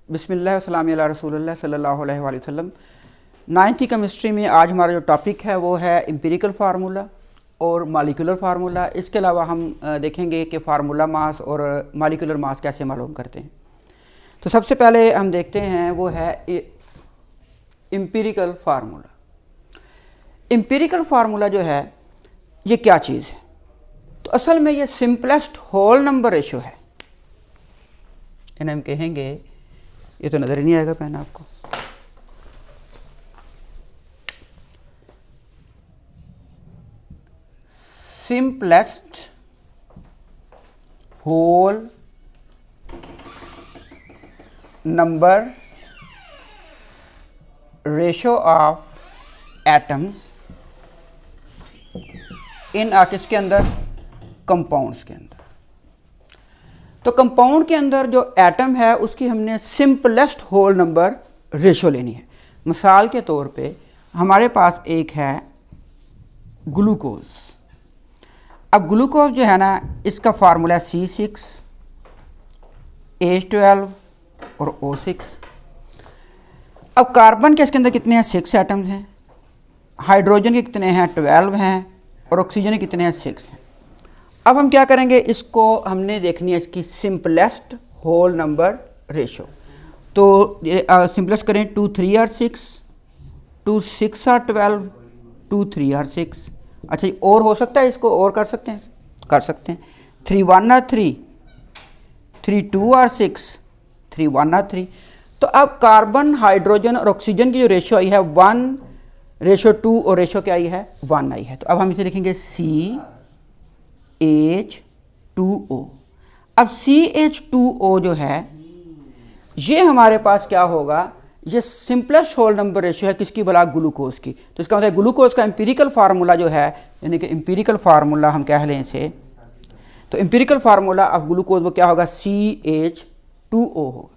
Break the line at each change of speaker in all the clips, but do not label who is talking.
बिस्मिल्लाह अस्सलाम अला रसूलिल्लाह सल्लल्लाहु अलैहि वसल्लम। 9th की केमिस्ट्री में आज हमारा जो टॉपिक है वो है एम्पिरिकल फार्मूला और मॉलिक्यूलर फार्मूला। इसके अलावा हम देखेंगे कि फार्मूला मास और मॉलिक्यूलर मास कैसे मालूम करते हैं। तो सबसे पहले हम देखते हैं वो है एम्पिरिकल फार्मूला। एम्पिरिकल फार्मूला जो है ये क्या चीज़ है? तो असल में ये सिंपलेस्ट होल नंबर रेशो है। इन्हें हम कहेंगे, ये तो नज़र ही नहीं आएगा पेन आपको, simplest whole number ratio of atoms in किसके अंदर? कंपाउंड्स के अंदर। तो कंपाउंड के अंदर जो एटम है उसकी हमने सिंपलेस्ट होल नंबर रेशो लेनी है। मिसाल के तौर पे हमारे पास एक है ग्लूकोज। अब ग्लूकोज जो है ना, इसका फार्मूला C6H12 और O6। अब कार्बन के इसके अंदर कितने हैं? 6 एटम्स हैं। हाइड्रोजन के कितने हैं? 12 हैं। और ऑक्सीजन के कितने हैं? 6 हैं। अब हम क्या करेंगे, इसको हमने देखनी है इसकी सिंपलेस्ट होल नंबर रेशो। तो सिंपलेस्ट करें, 2 3 are 6, 2 6 are 12, 2 3 are 6। अच्छा, और हो सकता है, इसको और कर सकते हैं? कर सकते हैं। 3 1 are 3, 3 2 are 6, 3 1 are 3। तो अब कार्बन, हाइड्रोजन और ऑक्सीजन की जो रेशो आई है 1:2 और रेशो क्या आई है? 1 आई है। तो अब हम इसे लिखेंगे CH2O। अब CH2O जो है ये हमारे पास क्या होगा? ये सिंपलेस्ट होल नंबर रेशियो है किसकी? भला, ग्लूकोज की। तो इसका मतलब ग्लूकोज का एम्पिरिकल फार्मूला जो है, यानी कि एम्पिरिकल फार्मूला हम कह लें इसे, तो एम्पिरिकल फार्मूला ऑफ ग्लूकोज वो क्या होगा? CH2O होगा।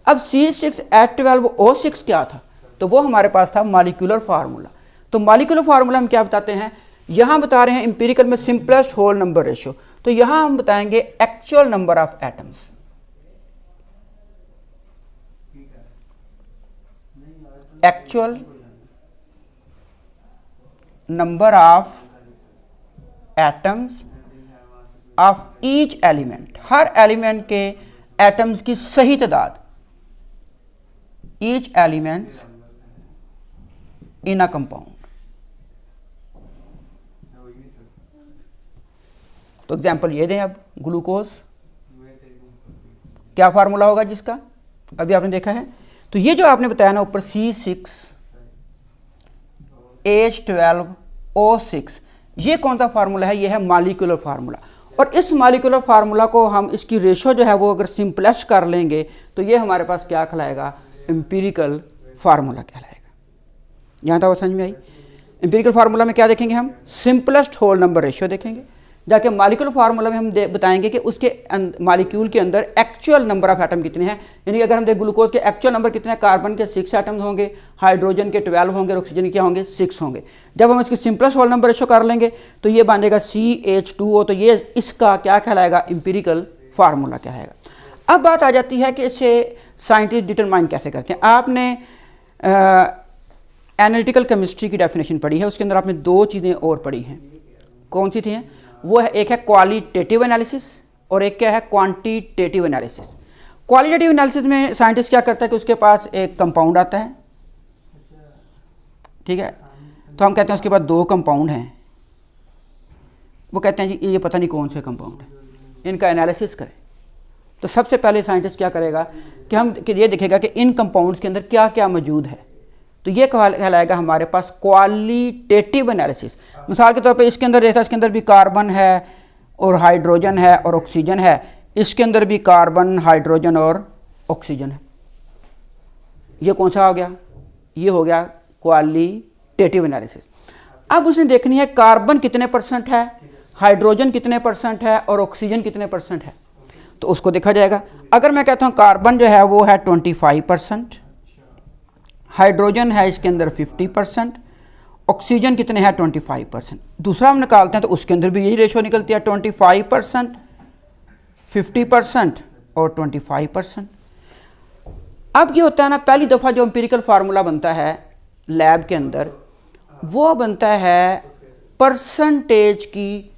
अब C6H12O6 क्या था? तो वो हमारे पास था मॉलिक्यूलर फार्मूला। तो मॉलिक्यूलर फार्मूला हम क्या बताते हैं? यहाँ बता रहे हैं एम्पिरिकल में सिंपलेस्ट होल नंबर रेशियो। तो यहाँ हम बताएंगे actual number of atoms. Actual number of atoms of each element. Her element के एटम्स की सही तादाद। Each elements in a compound. तो एग्जाम्पल ये दें। अब ग्लूकोज क्या फार्मूला होगा जिसका अभी आपने देखा है? तो ये जो आपने बताया ना ऊपर, C6H12O6, ये कौन सा फार्मूला है? ये है मॉलिक्यूलर फार्मूला। और इस मॉलिक्यूलर फार्मूला को हम, इसकी रेशो जो है वो अगर सिंपलेस्ट कर लेंगे तो ये हमारे पास क्या कहलाएगा? एम्पिरिकल फार्मूला कहलाएगा। यहाँ तक समझ में आई? एम्पिरिकल फार्मूला में क्या देखेंगे हम? सिंपलेस्ट होल नंबर रेशियो देखेंगे। जाके मॉलिक्यूलर फार्मूला में हम बताएंगे कि उसके मॉलिक्यूल के अंदर एक्चुअल नंबर ऑफ एटम कितने हैं। यानी अगर हम देखें ग्लूकोज के एक्चुअल नंबर कितने हैं, कार्बन के 6 एटम्स होंगे, हाइड्रोजन के 12 होंगे और ऑक्सीजन के क्या होंगे? 6 होंगे। जब हम इसकी सिंपलेस्ट होल नंबर रेशियो कर लेंगे तो ये बनेगा CH2O। तो ये इसका क्या कहलाएगा? एम्पिरिकल फार्मूला कहलाएगा। अब बात आ जाती है कि इसे साइंटिस्ट डिटरमाइन कैसे करते हैं। आपने एनालिटिकल केमिस्ट्री की डेफिनेशन पढ़ी है, उसके अंदर आपने 2 चीज़ें और पढ़ी हैं। कौन सी थी? वो है, एक है क्वालिटेटिव एनालिसिस और एक क्या है? Quantitative analysis. क्वालिटेटिव एनालिसिस में साइंटिस्ट क्या करता है कि उसके पास एक कंपाउंड आता है, ठीक है, तो हम कहते हैं उसके पास 2 कंपाउंड हैं। वो कहते हैं जी ये पता नहीं कौन से कंपाउंड है, इनका एनालिसिस करें। तो सबसे पहले साइंटिस्ट क्या करेगा कि ये देखेगा कि इन कंपाउंड्स के अंदर क्या क्या मौजूद है। तो ये कहलाएगा हमारे पास क्वालिटेटिव एनालिसिस। मिसाल के तौर पे इसके अंदर देखा, इसके अंदर भी कार्बन है और हाइड्रोजन है और ऑक्सीजन है। इसके अंदर भी कार्बन, हाइड्रोजन और ऑक्सीजन है। ये कौन सा हो गया? ये हो गया क्वालिटेटिव एनालिसिस। अब उसने देखनी है कार्बन कितने % है, हाइड्रोजन कितने % है और ऑक्सीजन कितने % है। तो उसको देखा जाएगा। अगर मैं कहता हूँ कार्बन जो है वो है 25%, हाइड्रोजन है इसके अंदर 50%, ऑक्सीजन कितने हैं 25%। दूसरा हम निकालते हैं तो उसके अंदर भी यही रेशो निकलती है 25%, 50% और 25%। अब ये होता है ना, पहली दफ़ा जो एम्पिरिकल फार्मूला बनता है लैब के अंदर, वो बनता है परसेंटेज की,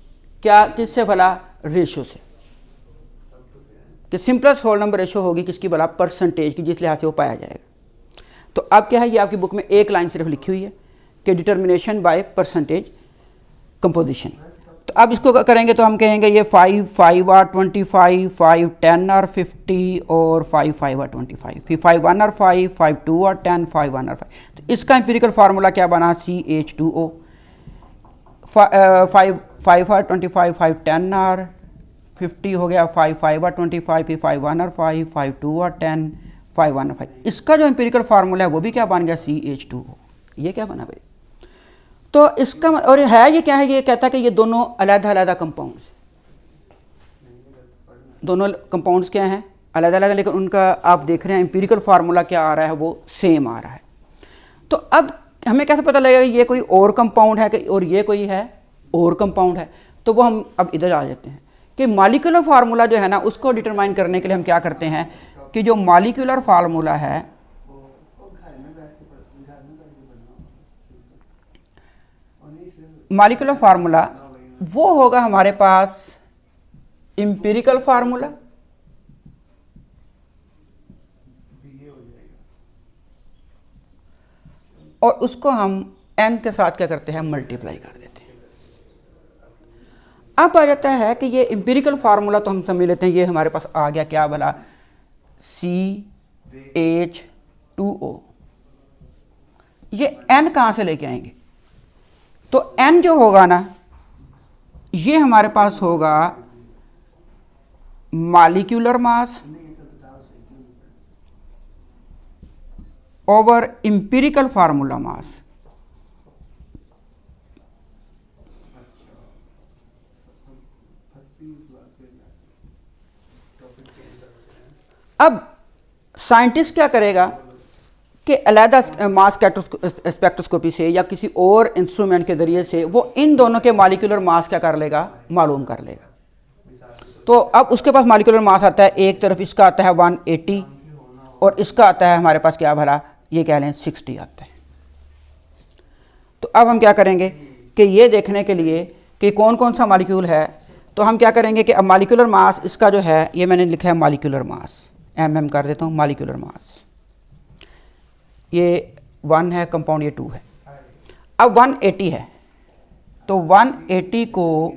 क्या, किससे भला, रेशो से, कि सिंपलेस्ट होल नंबर रेशो होगी किसकी भला, परसेंटेज की, जिस लिहाज से वो पाया जाएगा। तो अब क्या है, ये आपकी बुक में एक लाइन सिर्फ लिखी हुई है कि डिटर्मिनेशन बाय परसेंटेज कंपोजिशन। तो अब इसको करेंगे तो हम कहेंगे ये 5 5 आर 25, 5 10 आर 50 और 5 5 आर 25, फिर 5 1 आर 5, 5 2 आर 10, 5 1 आर 5। तो इसका एम्पिरिकल फार्मूला क्या बना, CH2O। 5 5 आर 25, 5 10 आर 50 हो गया, 5 5 आर 25, फिर 5 1 आर 5, 5 2 आर 10, 5 1 आर 5। इसका जो एम्पिरिकल फार्मूला है वो भी क्या बन गया, CH2O। ये क्या बना भाई, तो इसका और है ये क्या है, ये कहता है कि ये दोनों अलग-अलग कंपाउंड्स, दोनों कंपाउंड्स क्या हैं, अलग-अलग, लेकिन उनका आप देख रहे हैं एम्पिरिकल फार्मूला क्या आ रहा है, वो सेम आ रहा है। तो अब हमें कैसे पता लगेगा ये कोई और कंपाउंड है कि और ये कोई है और कंपाउंड है, तो वो हम अब इधर आ जाते हैं कि मॉलिक्यूलर फार्मूला जो है ना, उसको डिटरमाइन करने के लिए हम क्या करते हैं कि जो मॉलिक्यूलर फार्मूला है, मॉलिक्यूलर फार्मूला वो होगा हमारे पास एम्पिरिकल फार्मूला, और उसको हम n के साथ क्या करते हैं, मल्टीप्लाई कर देते हैं। अब आ जाता है कि ये एम्पिरिकल फार्मूला तो हम समझ लेते हैं, ये हमारे पास आ गया क्या भला, CH2O। ये n कहाँ से लेके आएंगे, तो n जो होगा ना, ये हमारे पास होगा molecular mass over empirical formula mass. अब साइंटिस्ट क्या करेगा कि अलहदा मास स्पेक्ट्रोस्कोपी से या किसी और इंस्ट्रूमेंट के ज़रिए से वो इन दोनों के मॉलिक्यूलर मास क्या कर लेगा, मालूम कर लेगा। तो अब उसके पास मॉलिक्यूलर मास आता है, एक तरफ इसका आता है 180 और इसका आता है हमारे पास क्या भला, ये कह लें 60 आता है। तो अब हम क्या करेंगे कि ये देखने के लिए कि कौन कौन सा मॉलिक्यूल है, तो हम क्या करेंगे कि अब मॉलिक्यूलर मास इसका जो है, ये मैंने लिखा है मॉलिक्यूलर मास, mm कर देता हूँ, मॉलिक्यूलर मास ये 1 है कंपाउंड, ये 2 है। अब 180 है, तो 180 को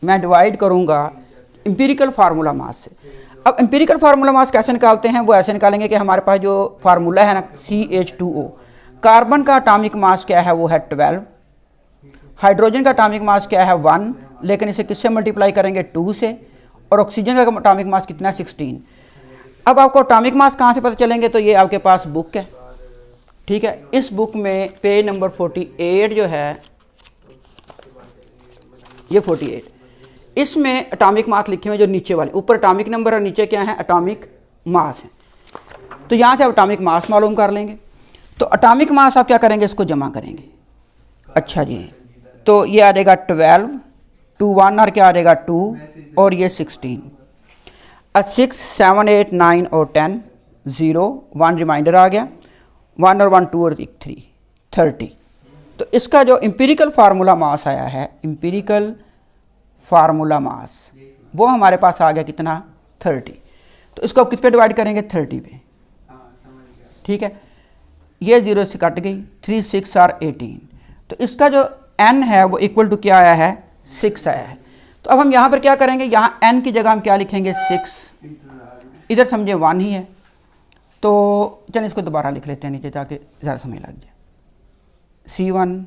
मैं डिवाइड करूँगा एम्पिरिकल फार्मूला मास से। अब एम्पिरिकल फार्मूला मास कैसे निकालते हैं, वो ऐसे निकालेंगे कि हमारे पास जो फार्मूला है ना CH2O, कार्बन का एटॉमिक मास क्या है, वो है 12, हाइड्रोजन का एटॉमिक मास क्या है 1, लेकिन इसे किससे मल्टीप्लाई करेंगे, 2 से, और ऑक्सीजन का एटॉमिक मास कितना है 16। अब आपको एटॉमिक मास कहाँ से पता चलेंगे, तो ये आपके पास बुक है, ठीक है। इस बुक में पेज नंबर 48 जो है, ये 48, इसमें एटॉमिक मास लिखे हुए जो नीचे वाले, ऊपर एटॉमिक नंबर और नीचे क्या है, एटॉमिक मास है। तो यहाँ से आप एटॉमिक मास मालूम कर लेंगे। तो एटॉमिक मास आप क्या करेंगे, इसको जमा करेंगे। अच्छा जी, तो ये आ जाएगा 12, 2 1 और क्या आ जाएगा 2 और ये 16, 6 7 8 9 और 10, 0 1 रिमाइंडर आ गया, 1 और 1 2 और 3, 30। तो इसका जो एम्पिरिकल फार्मूला मास आया है, एम्पिरिकल फार्मूला मास, वो हमारे पास आ गया कितना, 30। तो इसको आप किस पे डिवाइड करेंगे, 30 पे, ठीक है। ये 0 से कट गई, 3 6 और 18। तो इसका जो n है वो इक्वल टू क्या आया है, 6 आया है। तो अब हम यहाँ पर क्या करेंगे, यहाँ n की जगह हम क्या लिखेंगे, 6, इधर समझे 1 ही है। तो चलिए इसको दोबारा लिख लेते हैं नीचे ताकि ज़्यादा समय लग जाए। C1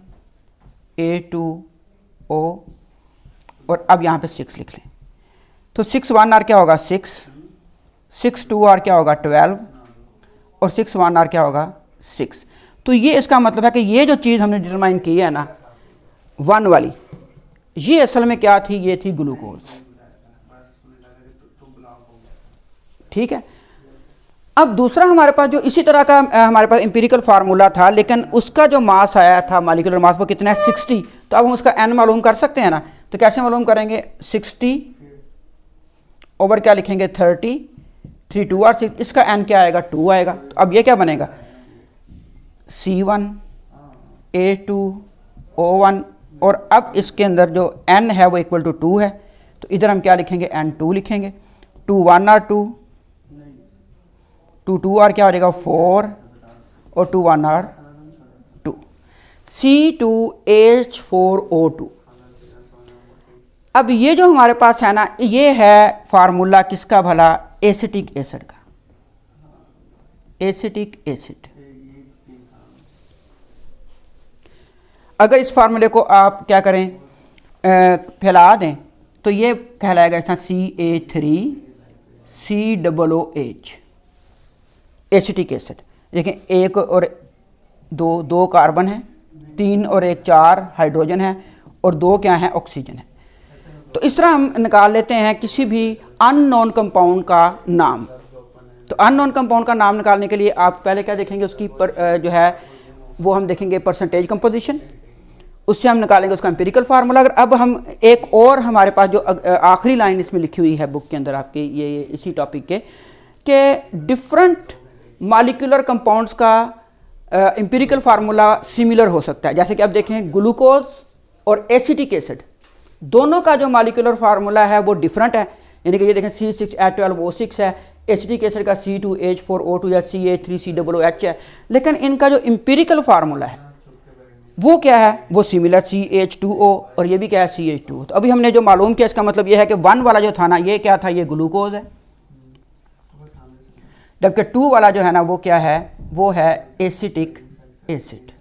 A2O और अब यहाँ पे 6 लिख लें। तो 6 1 आर क्या होगा 6, 6 2 आर क्या होगा 12 और 6 1 आर क्या होगा 6। तो ये इसका मतलब है कि ये जो चीज़ हमने डिटरमाइन की है ना 1 वाली, ये असल में क्या थी, ये थी ग्लूकोज, ठीक है। अब दूसरा हमारे पास जो इसी तरह का हमारे पास एम्पिरिकल फार्मूला था, लेकिन उसका जो मास आया था मॉलिक्यूलर मास वो कितना है 60। तो अब हम उसका n मालूम कर सकते हैं ना, तो कैसे मालूम करेंगे, 60 ओवर क्या लिखेंगे 30 3 2 और 6, इसका n क्या आएगा 2 आएगा। तो अब ये क्या बनेगा C1 A2 O1 और अब इसके अंदर जो n है वो इक्वल टू 2 है, तो इधर हम क्या लिखेंगे n2 लिखेंगे। 2 1 और 2 2 2 और क्या हो जाएगा 4 और 2 1 और 2 C2H4O2। अब ये जो हमारे पास है ना, ये है फार्मूला किसका भला, एसिटिक एसिड का, एसिटिक एसिड। अगर इस फार्मूले को आप क्या करें फैला दें तो ये कहलाएगा इसका CH3COOH, एसिटिक एसिड। देखिए 1 और 2 कार्बन है, 3 और 1 4 हाइड्रोजन है और 2 क्या है ऑक्सीजन है। तो इस तरह हम निकाल लेते हैं किसी भी अननोन कंपाउंड का नाम। तो अननोन कंपाउंड का नाम निकालने के लिए आप पहले क्या देखेंगे, उसकी जो है वो हम देखेंगे परसेंटेज कंपोजिशन, उससे हम निकालेंगे उसका एम्पिरिकल फार्मूला। अगर अब हम एक और हमारे पास जो आखिरी लाइन इसमें लिखी हुई है बुक के अंदर आपके ये इसी टॉपिक के डिफरेंट मॉलिक्यूलर कंपाउंड्स का एम्पिरिकल फार्मूला सिमिलर हो सकता है। जैसे कि आप देखें ग्लूकोज और एसिटिक एसिड दोनों का जो मॉलिक्यूलर फार्मूला है वो डिफरेंट है, यानी कि ये देखें C6H12O6 है, एसिटिक एसिड का C2H4O2 या CH3COOH है, लेकिन इनका जो एम्पिरिकल फार्मूला है वो क्या है, वो सिमिलर CH2O और ये भी क्या है CH2O। तो अभी हमने जो मालूम किया इसका मतलब ये है कि 1 वाला जो था ना ये क्या था, ये ग्लूकोज है, जबकि 2 वाला जो है ना वो क्या है, वो है एसिटिक एसिड।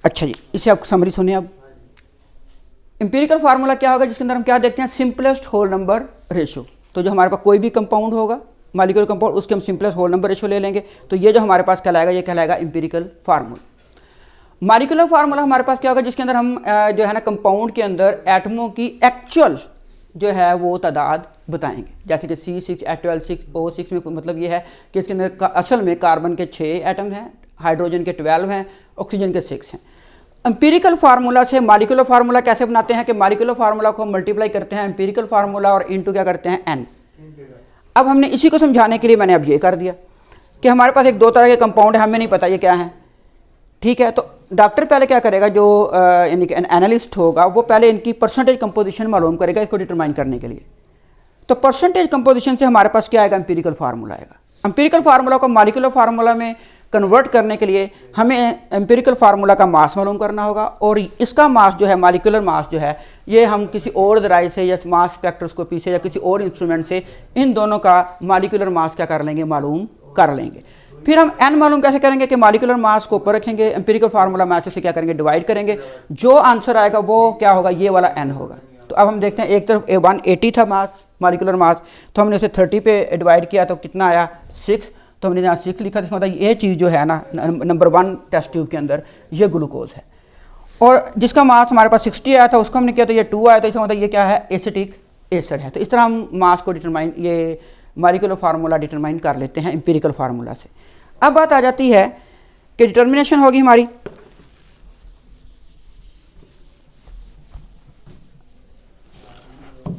अच्छा जी, इसे आप समरी सुनिए। अब एम्पिरिकल फार्मूला क्या होगा, जिसके अंदर हम क्या देखते हैं, सिंपलेस्ट होल नंबर रेशो। तो जो हमारे पास कोई भी कंपाउंड होगा मॉलिक्यूलर कंपाउंड, उसके हम सिंपलेस्ट होल नंबर रेशो ले लेंगे, तो ये जो हमारे पास कहलाएगा ये कहलाएगा एम्पिरिकल फार्मूला। मॉलिक्यूलर फार्मूला हमारे पास क्या होगा, जिसके अंदर हम जो है ना कंपाउंड के अंदर एटमों की एक्चुअल जो है वो तादाद बताएंगे। जैसे कि C6H12O6 में मतलब ये है कि इसके अंदर असल में कार्बन के 6 एटम हैं, हाइड्रोजन के 12 हैं, ऑक्सीजन के 6 हैं। एम्पिरिकल फार्मूला से मॉलिक्यूलर फार्मूला कैसे बनाते हैं कि मॉलिक्यूलर फार्मूला को मल्टीप्लाई करते हैं एम्पिरिकल फार्मूला और इनटू क्या करते हैं n। अब हमने इसी को समझाने के लिए मैंने अब ये कर दिया कि हमारे पास 2 तरह के कंपाउंड है, हमें नहीं पता ये क्या है, ठीक है। तो डॉक्टर पहले क्या करेगा, जो यानी कि एनालिस्ट होगा वो पहले इनकी परसेंटेज कंपोजिशन मालूम करेगा इसको डिटरमाइन करने के लिए। तो परसेंटेज कंपोजिशन से हमारे पास क्या आएगा, एम्पिरिकल फार्मूला आएगा। एम्पिरिकल फार्मूला को मॉलिक्यूलर फार्मूला में कन्वर्ट करने के लिए हमें एम्पिरिकल फार्मूला का मास मालूम करना होगा, और इसका मास जो है मॉलिक्यूलर मास जो है ये हम किसी और दराई से या मास स्पेक्ट्रोस्कोपी से या किसी और इंस्ट्रूमेंट से इन दोनों का मॉलिक्यूलर मास क्या कर लेंगे, मालूम कर लेंगे। फिर हम n मालूम कैसे करेंगे कि मॉलिक्यूलर मास को ऊपर रखेंगे, एम्पिरिकल फार्मूला मैथ से क्या करेंगे, डिवाइड करेंगे, जो आंसर आएगा वो क्या होगा, ये वाला n होगा। तो अब हम देखते हैं, एक तरफ 180 था मास मॉलिक्यूलर मास, तो हमने उसे 30 पे डिवाइड किया तो कितना आया 6, तो हमने यहाँ 6 लिखा। तो मतलब ये चीज़ जो है ना नंबर 1 टेस्ट ट्यूब के अंदर ये ग्लूकोज है, और जिसका मास हमारे पास 60 आया था उसको हमने किया तो ये 2 आया, तो इसका मतलब ये क्या है, एसिटिक एसिड है। तो इस तरह हम मास को डिटरमाइन, ये मॉलिक्यूलर फार्मूला डिटरमाइन कर लेते हैं एम्पिरिकल फार्मूला से। अब बात आ जाती है कि डिटर्मिनेशन होगी हमारी,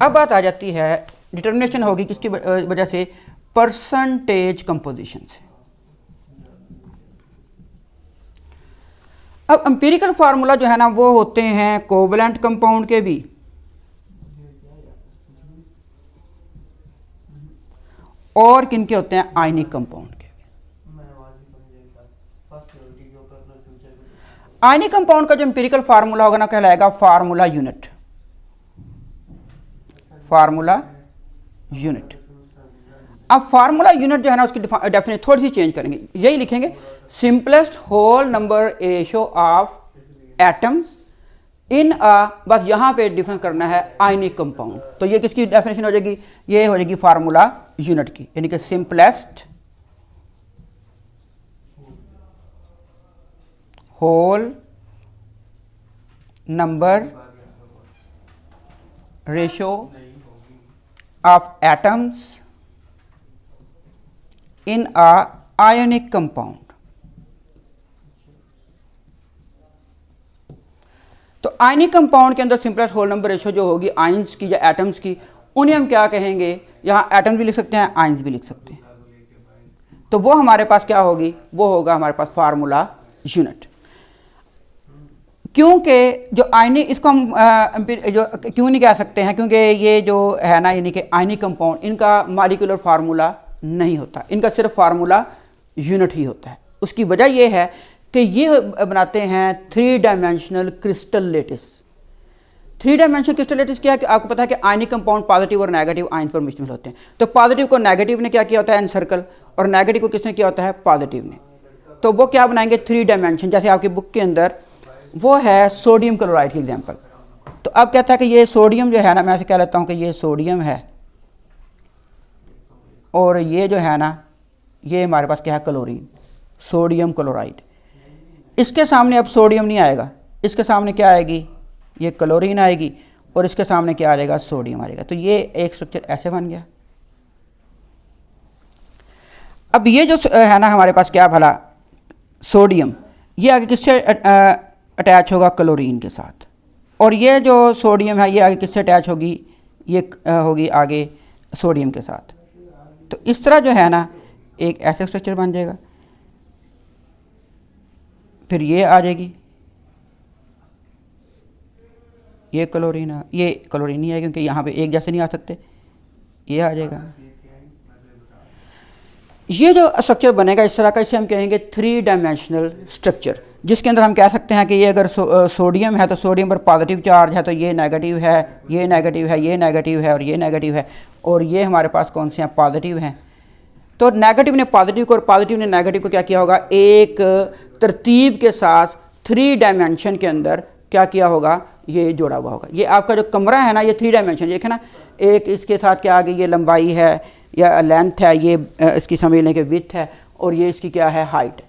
अब बात आ जाती है डिटर्मिनेशन होगी किसकी वजह से, परसेंटेज कंपोजिशन से। अब एम्पिरिकल फार्मूला जो है ना वो होते हैं कोवलेंट कंपाउंड के भी और किनके होते हैं, आयनिक कंपाउंड के। आयनिक कंपाउंड का जो एम्पिरिकल फार्मूला होगा ना कहलाएगा फार्मूला यूनिट, फार्मूला यूनिट। अब फार्मूला यूनिट जो है ना उसकी डेफिनेशन थोड़ी सी चेंज करेंगे, यही लिखेंगे simplest whole number ratio of atoms in बस यहाँ पे डिफरेंस करना है आयनिक कंपाउंड। तो ये किसकी डेफिनेशन हो जाएगी, ये हो जाएगी फार्मूला यूनिट की, यानी कि simplest whole number ratio of atoms in ionic compound. तो आयनिक कंपाउंड के अंदर सिंपलेस्ट होल नंबर रेशियो जो होगी आयंस की या एटम्स की, उन्हें हम क्या कहेंगे, यहाँ एटम्स भी लिख सकते हैं, आयंस भी लिख सकते हैं। तो वो हमारे पास क्या होगी, वो होगा हमारे पास फार्मूला यूनिट। क्योंकि जो आयनिक, इसको हम जो क्यों नहीं कह सकते हैं, क्योंकि ये जो है ना, यानी कि आयनिक कंपाउंड, इनका मॉलिक्यूलर फार्मूला नहीं होता, इनका सिर्फ फार्मूला यूनिट ही होता है। उसकी वजह ये है कि ये बनाते हैं 3 dimensional crystal lettuce. 3 dimensional crystal lettuce क्या है कि आपको पता है कि आयनिक कंपाउंड पॉजिटिव और नेगेटिव आयन पर मुश्तमिल होते हैं। तो पॉजिटिव को नेगेटिव ने क्या किया होता है, एनसर्कल, और नेगेटिव को किसने किया होता है, पॉजिटिव ने। तो वो क्या बनाएंगे, 3 डायमेंशन। जैसे आपकी बुक के अंदर वो है सोडियम क्लोराइड की एग्जाम्पल। तो अब कहता है कि ये सोडियम जो है ना, मैं ऐसे कह लेता हूँ कि ये सोडियम है, और ये जो है ना, ये हमारे पास क्या है, क्लोरीन, सोडियम क्लोराइड। इसके सामने अब सोडियम नहीं आएगा, इसके सामने क्या आएगी, ये क्लोरीन आएगी, और इसके सामने क्या आ जाएगा, सोडियम आ जाएगा। तो ये एक स्ट्रक्चर ऐसे बन गया। अब ये जो है ना हमारे पास क्या भला, सोडियम, ये आगे किससे अटैच होगा, क्लोरीन के साथ। और ये जो सोडियम है, ये आगे किससे अटैच होगी, ये होगी आगे सोडियम के साथ। तो इस तरह जो है ना एक ऐसा स्ट्रक्चर बन जाएगा। फिर ये आ जाएगी, ये क्लोरीन, ये क्लोरीन नहीं है क्योंकि यहाँ पे एक जैसे नहीं आ सकते, ये आ जाएगा। ये जो स्ट्रक्चर बनेगा इस तरह का, इसे हम कहेंगे 3 डायमेंशनल स्ट्रक्चर, जिसके अंदर हम कह सकते हैं कि ये अगर सोडियम है तो सोडियम पर पॉजिटिव चार्ज है, तो ये नेगेटिव है, ये नेगेटिव है, ये नेगेटिव है, और ये नेगेटिव है, और ये हमारे पास कौन से हैं, पॉजिटिव हैं। तो नेगेटिव ने पॉजिटिव को और पॉजिटिव ने नेगेटिव को क्या किया होगा, एक तरतीब के साथ 3 डायमेंशन के अंदर क्या किया होगा, ये जोड़ा हुआ होगा। ये आपका जो कमरा है ना, ये 3 डायमेंशन, देखें ना, एक इसके साथ क्या आ गई, ये लंबाई है या लेंथ है, ये इसकी समझने के विड्थ है, और ये इसकी क्या है, हाइट।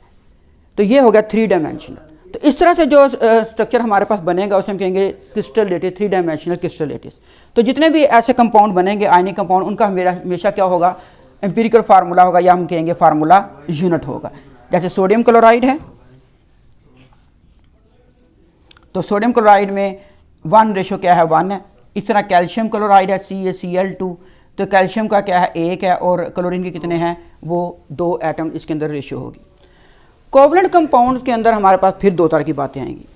तो ये हो गया 3 डायमेंशनल। तो इस तरह से जो स्ट्रक्चर हमारे पास बनेगा उसे हम कहेंगे crystal lettuce, 3 dimensional crystal lettuce. तो जितने भी ऐसे कंपाउंड बनेंगे आयनिक कंपाउंड, उनका हमेशा क्या होगा, एम्पिरिकल फार्मूला होगा, या हम कहेंगे फार्मूला यूनिट होगा। जैसे सोडियम क्लोराइड है, तो सोडियम क्लोराइड में 1 रेशो क्या है, 1 है। इस तरह कैल्शियम क्लोराइड है, CaCl2, तो कैल्शियम का क्या है, 1 है, और क्लोरीन के कितने हैं, वो 2 एटम इसके अंदर रेशियो होगी। कोवलेंट कंपाउंड के अंदर हमारे पास फिर 2 तरह की बातें आएंगी।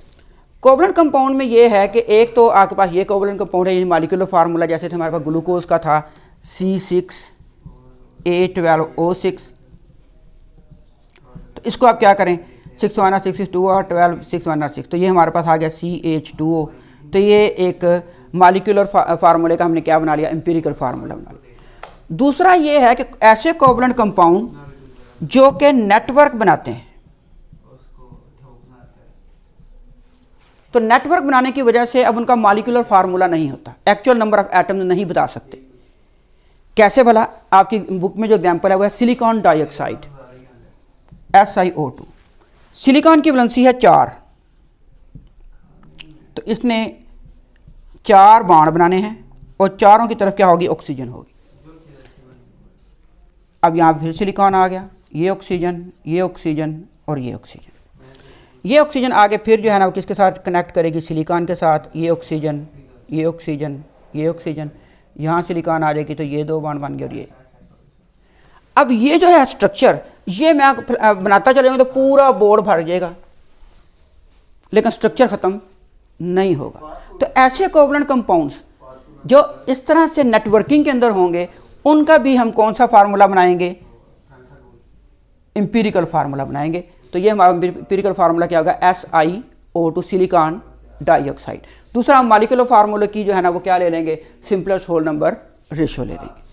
कोवलेंट कंपाउंड में ये है कि एक तो आपके पास ये कोवलेंट कंपाउंड है, ये मॉलिक्यूलर फार्मूला जैसे थे हमारे पास ग्लूकोज का था C6H12O6। तो इसको आप क्या करें, 6 1 6 6 2 और 12 6 1 6, तो ये हमारे पास आ गया CH2O। तो ये एक मॉलिक्यूलर फार्मूले का हमने क्या बना लिया, एम्पिरिकल फार्मूला बना लिया। दूसरा ये है कि ऐसे कोवलेंट कंपाउंड जो कि नेटवर्क बनाते हैं, तो नेटवर्क बनाने की वजह से अब उनका मॉलिक्यूलर फार्मूला नहीं होता, एक्चुअल नंबर ऑफ एटम्स नहीं बता सकते। कैसे भला, आपकी बुक में जो एग्जांपल है वो है सिलिकॉन डाइऑक्साइड, SiO2। सिलिकॉन की वैलेंसी है 4, तो इसने 4 बॉन्ड बनाने हैं, और चारों की तरफ क्या होगी, ऑक्सीजन होगी। अब यहाँ फिर सिलिकॉन आ गया, ये ऑक्सीजन, ये ऑक्सीजन, और ये ऑक्सीजन। ये ऑक्सीजन आगे फिर जो है ना वो किसके साथ कनेक्ट करेगी, सिलिकॉन के साथ, ये ऑक्सीजन, ये ऑक्सीजन, ये ऑक्सीजन, यहाँ सिलिकॉन आ जाएगी, तो ये 2 बॉन्ड बन गए। और ये अब ये जो है स्ट्रक्चर, ये मैं बनाता चलेंगे तो पूरा बोर्ड भर जाएगा, लेकिन स्ट्रक्चर ख़त्म नहीं होगा। तो ऐसे कोवलेंट कंपाउंड्स जो इस तरह से नेटवर्किंग के अंदर होंगे, उनका भी हम कौन सा फार्मूला बनाएंगे, एम्पिरिकल फार्मूला बनाएंगे। तो ये हमारा एम्पिरिकल फार्मूला क्या होगा, SiO2, सिलिकॉन डाइऑक्साइड। दूसरा हम मॉलिक्यूलर फार्मूला की जो है ना वो क्या ले लेंगे, सिंपलेस्ट होल नंबर रेशियो ले लेंगे।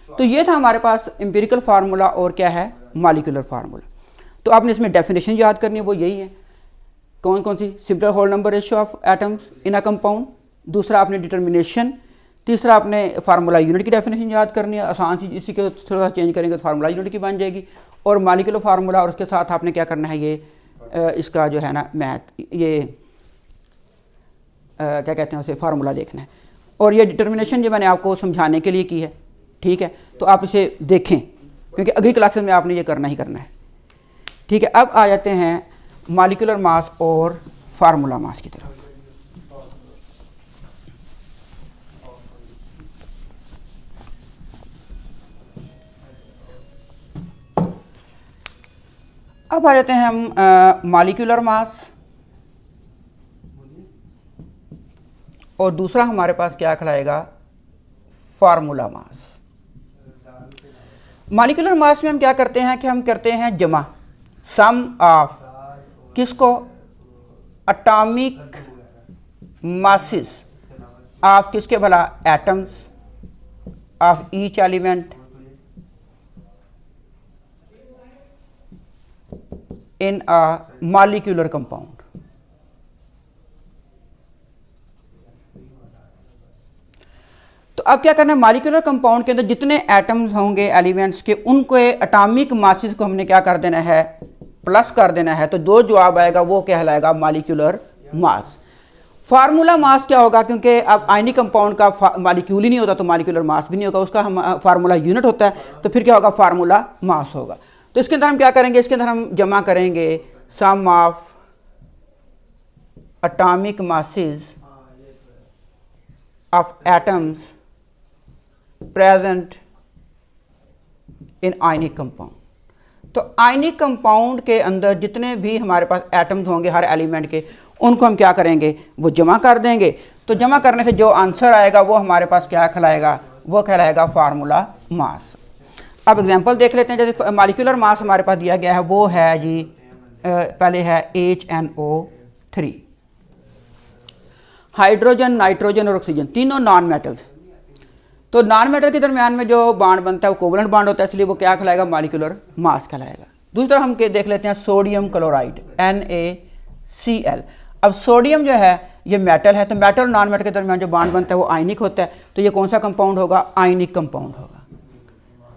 तो ये था हमारे पास एम्पिरिकल फार्मूला और क्या है, मॉलिक्यूलर फार्मूला। तो आपने इसमें डेफिनेशन याद करनी है, वो यही है, कौन कौन सी, simple whole number ratio of atoms in a compound. दूसरा आपने डिटर्मिनेशन। तीसरा आपने फार्मूला यूनिट की डेफिनेशन याद करनी है, आसान सी, इसी को थोड़ा सा चेंज करेंगे तो फार्मूला यूनिट की बन जाएगी। और मॉलिक्यूलर फार्मूला, और उसके साथ आपने क्या करना है, ये इसका जो है ना मैथ, ये क्या कहते हैं उसे, फार्मूला देखना है। और ये डिटर्मिनेशन जो मैंने आपको समझाने के लिए की है, ठीक है, तो आप इसे देखें क्योंकि अगली क्लासेस में आपने ये करना ही करना है, ठीक है। अब आ जाते हैं मॉलिक्यूलर मास और फार्मूला मास की तरफ। अब आ जाते हैं हम मॉलिक्यूलर मास, और दूसरा हमारे पास क्या कहलाएगा, फार्मूला मास। मॉलिक्यूलर मास में हम क्या करते हैं कि हम करते हैं जमा, सम ऑफ किसको, एटॉमिक मासेस ऑफ किसके भला, atoms of each element in a molecular compound. तो अब क्या करना है, मॉलिक्यूलर कंपाउंड के अंदर जितने एटम्स होंगे एलिमेंट्स के, उनको एटॉमिक मासेस को हमने क्या कर देना है, प्लस कर देना है। तो जो जवाब आएगा वो कहलाएगा मॉलिक्यूलर मास। फार्मूला मास क्या होगा, क्योंकि अब आयनिक कंपाउंड का मॉलिक्यूल ही नहीं होता तो मॉलिक्यूलर मास भी नहीं होगा, उसका हम फार्मूला यूनिट होता है, तो फिर क्या होगा, फार्मूला मास होगा। तो इसके अंदर हम क्या करेंगे, इसके अंदर हम जमा करेंगे sum of atomic masses of atoms present in ionic compound. तो आयनिक कंपाउंड के अंदर जितने भी हमारे पास एटम्स होंगे हर एलिमेंट के, उनको हम क्या करेंगे, वो जमा कर देंगे। तो जमा करने से जो आंसर आएगा वो हमारे पास क्या कहलाएगा, वो कहलाएगा फार्मूला मास। अब एग्जांपल देख लेते हैं। जैसे मॉलिक्यूलर मास हमारे पास दिया गया है, वो है जी पहले है HNO3। हाइड्रोजन, नाइट्रोजन और ऑक्सीजन तीनों नॉन मेटल्स। तो नॉन मेटल के दरमियान में जो बॉन्ड बनता है वो कोवलेंट बॉन्ड होता है, इसलिए वो क्या कहलाएगा, मॉलिक्यूलर मास कहलाएगा। दूसरी तरफ हम देख लेते हैं सोडियम क्लोराइड NaCl। अब सोडियम जो है ये मेटल है, तो मेटल और नॉन मेटल के दरमियान जो बॉन्ड बनता है वो आयनिक होता है, तो ये कौन सा कंपाउंड होगा, आयनिक कंपाउंड होगा।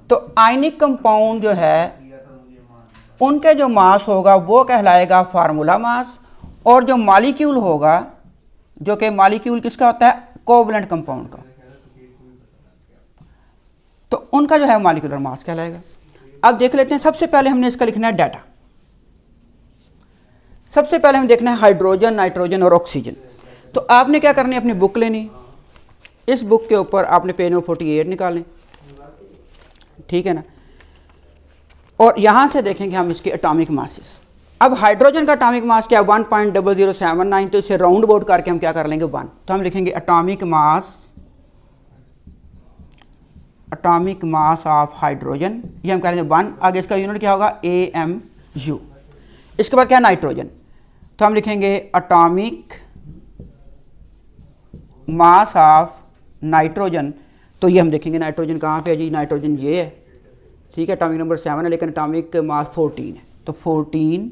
तो आयनिक कंपाउंड जो है उनके जो मास होगा वो कहलाएगा फार्मूला मास, और जो मॉलिक्यूल होगा, जो कि मॉलिक्यूल किसका होता है, कोवलेंट कंपाउंड का, तो उनका जो है मॉलिक्यूलर मास कहलाएगा। अब देख लेते हैं, सबसे पहले हमने इसका लिखना है डाटा। सबसे पहले हम देखना है हाइड्रोजन, नाइट्रोजन और ऑक्सीजन। तो आपने क्या करनी है, अपनी बुक लेनी, इस बुक के ऊपर आपने पेज नंबर 48 निकालें, ठीक है ना, और यहां से देखेंगे हम इसके एटॉमिक मासेस। अब हाइड्रोजन का एटॉमिक मास क्या है, 1.0079, तो इसे राउंड अबाउट करके हम क्या कर लेंगे 1, तो हम लिखेंगे एटॉमिक मास ऑफ हाइड्रोजन, ये हम करेंगे 1, आगे इसका यूनिट क्या होगा AMU। इसके बाद क्या है नाइट्रोजन, तो हम लिखेंगे एटॉमिक मास ऑफ नाइट्रोजन, तो ये हम देखेंगे नाइट्रोजन कहाँ पे है जी, नाइट्रोजन ये है, ठीक है, एटॉमिक नंबर 7 है, लेकिन एटॉमिक मास 14 है, तो 14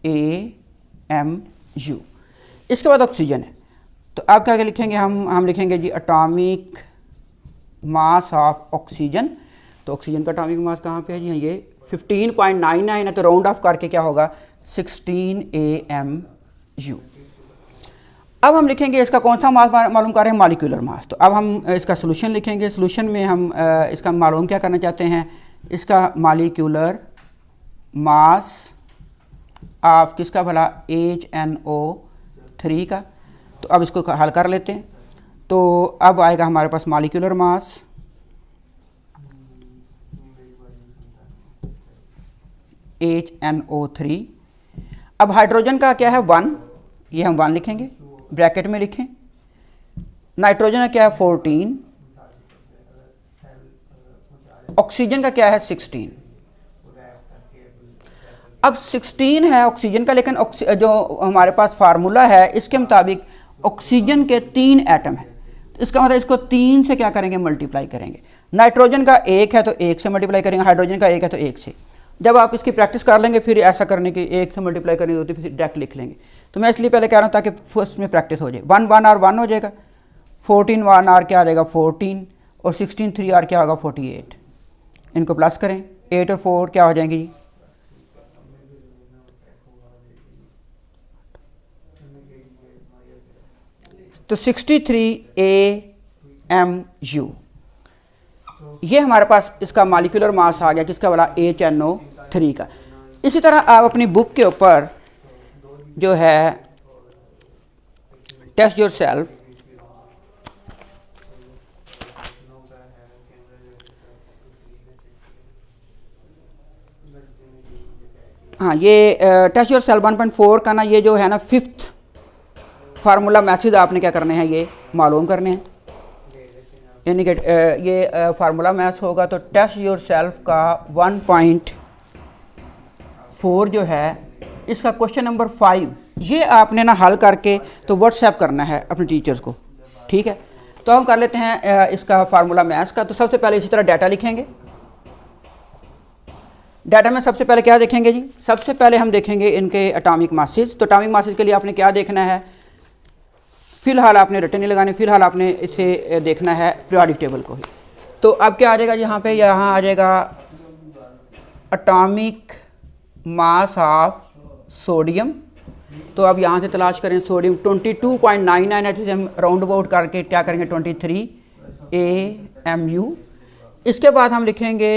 AMU। इसके बाद ऑक्सीजन है, तो अब क्या लिखेंगे हम लिखेंगे जी एटॉमिक मास ऑफ ऑक्सीजन। तो ऑक्सीजन का एटॉमिक मास कहाँ पे है जी, ये 15.99 है, तो राउंड ऑफ करके क्या होगा 16 AMU। अब हम लिखेंगे इसका कौन सा मास मालूम कर रहे हैं, मॉलिक्यूलर मास। तो अब हम इसका सोल्यूशन लिखेंगे। सोल्यूशन में हम इसका मालूम क्या करना चाहते हैं, इसका मॉलिक्यूलर मास ऑफ किसका भला, HNO3 का। तो अब इसको हल कर लेते हैं। तो अब आएगा हमारे पास मॉलिक्यूलर मास HNO3। अब हाइड्रोजन का क्या है 1, ये हम 1 लिखेंगे, ब्रैकेट में लिखें। नाइट्रोजन का क्या है 14, ऑक्सीजन का क्या है 16। अब 16 है ऑक्सीजन का, लेकिन जो हमारे पास फार्मूला है इसके मुताबिक ऑक्सीजन के 3 एटम हैं, इसका मतलब इसको 3 से क्या करेंगे, मल्टीप्लाई करेंगे। नाइट्रोजन का 1 है तो 1 से मल्टीप्लाई करेंगे, हाइड्रोजन का 1 है तो 1 से। जब आप इसकी प्रैक्टिस कर लेंगे फिर ऐसा करने की 1 से मल्टीप्लाई करनी होती है, फिर डायरेक्ट लिख लेंगे। तो मैं इसलिए पहले कह रहा हूँ ताकि फर्स्ट में प्रैक्टिस हो जाए। 1 1 और 1 हो जाएगा, 14 1 आर क्या आ जाएगा 14, और 16 3 आर क्या होगा 48। इनको प्लस करें, 8 और 4 क्या हो जाएंगी जी, तो 63 AMU। ये हमारे पास इसका मॉलिक्यूलर मास आ गया किसका वाला, HNO3 का। इसी तरह आप अपनी बुक के ऊपर जो है टेस्ट योरसेल्फ, हाँ, ये टेस्ट योर सेल्फ 1.4 का ना ये जो है ना 5th फार्मूला मैसेज आपने क्या करने हैं, ये मालूम करने हैं। यानी कि ये फार्मूला मैथ होगा तो टेस्ट योर सेल्फ का 1.4 जो है इसका क्वेश्चन नंबर 5 ये आपने ना हल करके तो व्हाट्सएप करना है अपने टीचर्स को, ठीक है। तो हम कर लेते हैं इसका फार्मूला मैथ्स का। तो सबसे पहले इसी तरह डाटा लिखेंगे। डाटा में सबसे पहले क्या देखेंगे जी, सबसे पहले हम देखेंगे इनके एटॉमिक मासेस। तो एटॉमिक मासेस के लिए आपने क्या देखना है, फ़िलहाल आपने रिटर्न नहीं लगाने, फ़िलहाल आपने इसे देखना है पीरियोडिक टेबल को ही। तो अब क्या आ जाएगा यहाँ पे, यहाँ आ जाएगा एटॉमिक मास ऑफ सोडियम। तो अब यहाँ से तलाश करें सोडियम 22.99 है, जिसे हम राउंड अबाउट करके क्या करेंगे 23 AMU। इसके बाद हम लिखेंगे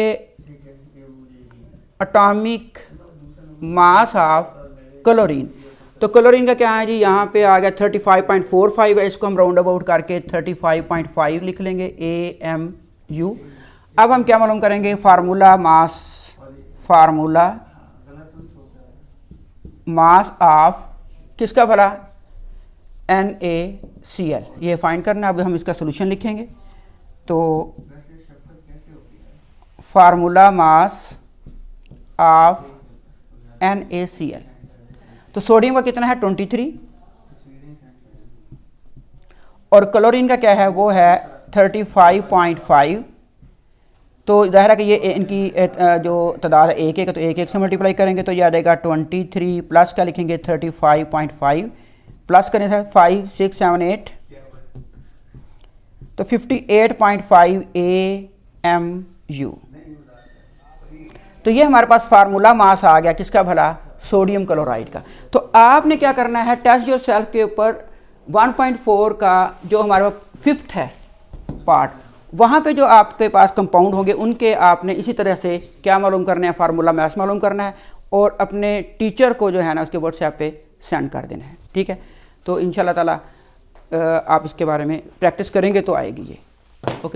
एटॉमिक मास ऑफ क्लोरीन। तो क्लोरीन का क्या है जी, यहाँ पे आ गया 35.45 है, इसको हम राउंड अबाउट करके 35.5 लिख लेंगे AMU। अब हम क्या मालूम करेंगे, फार्मूला मास ऑफ किसका भला, NaCl, ये फाइंड करना। अब हम इसका सोल्यूशन लिखेंगे। तो फार्मूला मास ऑफ NaCl, तो सोडियम का कितना है 23 और क्लोरीन का क्या है वो है 35.5। तो ज़ाहिर है कि ये इनकी जो तादाद है एक एक, तो एक से मल्टीप्लाई करेंगे तो ये आ जाएगा 23 प्लस क्या लिखेंगे 35.5 प्लस करें 5 6 7 8 तो 58.5 AMU। तो ये हमारे पास फार्मूला मास आ गया किसका भला, सोडियम क्लोराइड का। तो आपने क्या करना है, टेस्ट योर सेल्फ के ऊपर 1.4 का जो हमारे 5th है पार्ट, वहाँ पे जो आपके पास कंपाउंड होंगे उनके आपने इसी तरह से क्या मालूम करना है, फार्मूला मैथ्स मालूम करना है और अपने टीचर को जो है ना उसके व्हाट्सएप पे सेंड कर देना है, ठीक है। तो इंशाल्लाह ताला आप इसके बारे में प्रैक्टिस करेंगे तो आएगी ये। ओके।